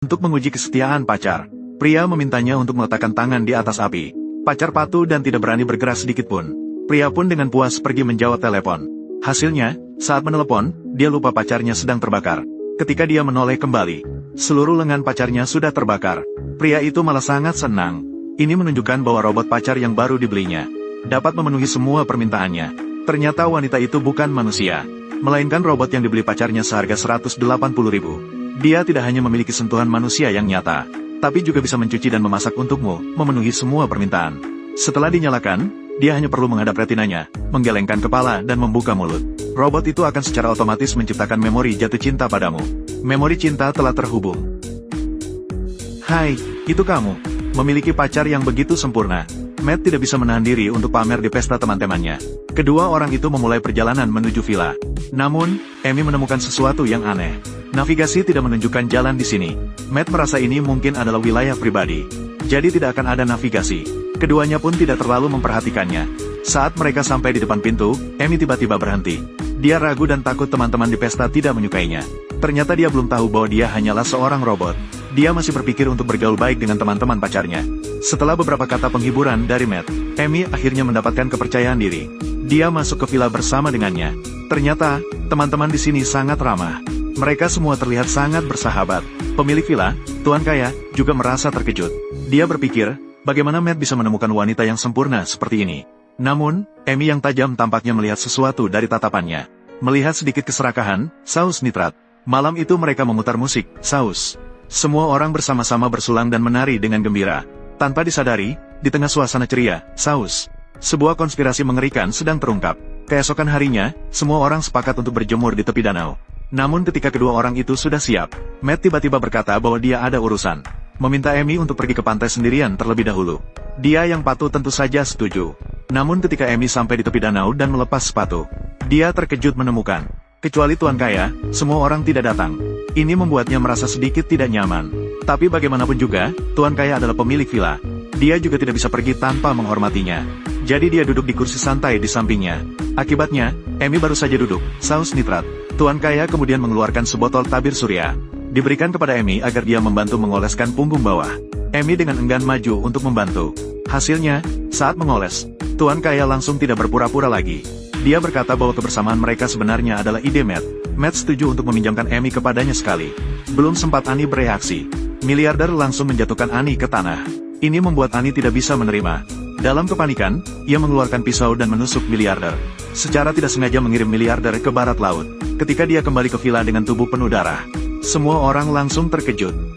Untuk menguji kesetiaan pacar, pria memintanya untuk meletakkan tangan di atas api. Pacar patuh dan tidak berani bergerak sedikit pun. Pria pun dengan puas pergi menjawab telepon. Hasilnya, saat menelepon, dia lupa pacarnya sedang terbakar. Ketika dia menoleh kembali, seluruh lengan pacarnya sudah terbakar. Pria itu malah sangat senang. Ini menunjukkan bahwa robot pacar yang baru dibelinya dapat memenuhi semua permintaannya. Ternyata wanita itu bukan manusia, melainkan robot yang dibeli pacarnya seharga 180.000. Dia tidak hanya memiliki sentuhan manusia yang nyata, tapi juga bisa mencuci dan memasak untukmu, memenuhi semua permintaan. Setelah dinyalakan, dia hanya perlu menghadap retinanya, menggelengkan kepala dan membuka mulut. Robot itu akan secara otomatis menciptakan memori jatuh cinta padamu. Memori cinta telah terhubung. Hai, itu kamu. Memiliki pacar yang begitu sempurna. Matt tidak bisa menahan diri untuk pamer di pesta teman-temannya. Kedua orang itu memulai perjalanan menuju villa. Namun, Amy menemukan sesuatu yang aneh. Navigasi tidak menunjukkan jalan di sini. Matt merasa ini mungkin adalah wilayah pribadi. Jadi tidak akan ada navigasi. Keduanya pun tidak terlalu memperhatikannya. Saat mereka sampai di depan pintu, Amy tiba-tiba berhenti. Dia ragu dan takut teman-teman di pesta tidak menyukainya. Ternyata dia belum tahu bahwa dia hanyalah seorang robot. Dia masih berpikir untuk bergaul baik dengan teman-teman pacarnya. Setelah beberapa kata penghiburan dari Matt, Amy akhirnya mendapatkan kepercayaan diri. Dia masuk ke villa bersama dengannya. Ternyata, teman-teman di sini sangat ramah. Mereka semua terlihat sangat bersahabat. Pemilik villa, tuan kaya, juga merasa terkejut. Dia berpikir, bagaimana Matt bisa menemukan wanita yang sempurna seperti ini. Namun, Amy yang tajam tampaknya melihat sesuatu dari tatapannya. Melihat sedikit keserakahan, saus nitrat. Malam itu mereka memutar musik, saus. Semua orang bersama-sama bersulang dan menari dengan gembira. Tanpa disadari, di tengah suasana ceria, saus. Sebuah konspirasi mengerikan sedang terungkap. Keesokan harinya, semua orang sepakat untuk berjemur di tepi danau. Namun ketika kedua orang itu sudah siap, Matt tiba-tiba berkata bahwa dia ada urusan. Meminta Amy untuk pergi ke pantai sendirian terlebih dahulu. Dia yang patuh tentu saja setuju. Namun ketika Amy sampai di tepi danau dan melepas sepatu, dia terkejut menemukan, kecuali tuan kaya, semua orang tidak datang. Ini membuatnya merasa sedikit tidak nyaman. Tapi bagaimanapun juga, tuan kaya adalah pemilik villa. Dia juga tidak bisa pergi tanpa menghormatinya. Jadi dia duduk di kursi santai di sampingnya. Akibatnya, Amy baru saja duduk, saus nitrat. Tuan kaya kemudian mengeluarkan sebotol tabir surya. Diberikan kepada Amy agar dia membantu mengoleskan punggung bawah. Amy dengan enggan maju untuk membantu. Hasilnya, saat mengoles, tuan kaya langsung tidak berpura-pura lagi. Dia berkata bahwa kebersamaan mereka sebenarnya adalah ide Matt. Matt setuju untuk meminjamkan Amy kepadanya sekali. Belum sempat Annie bereaksi, miliarder langsung menjatuhkan Annie ke tanah. Ini membuat Annie tidak bisa menerima. Dalam kepanikan, ia mengeluarkan pisau dan menusuk miliarder. Secara tidak sengaja mengirim miliarder ke barat laut. Ketika dia kembali ke villa dengan tubuh penuh darah, semua orang langsung terkejut.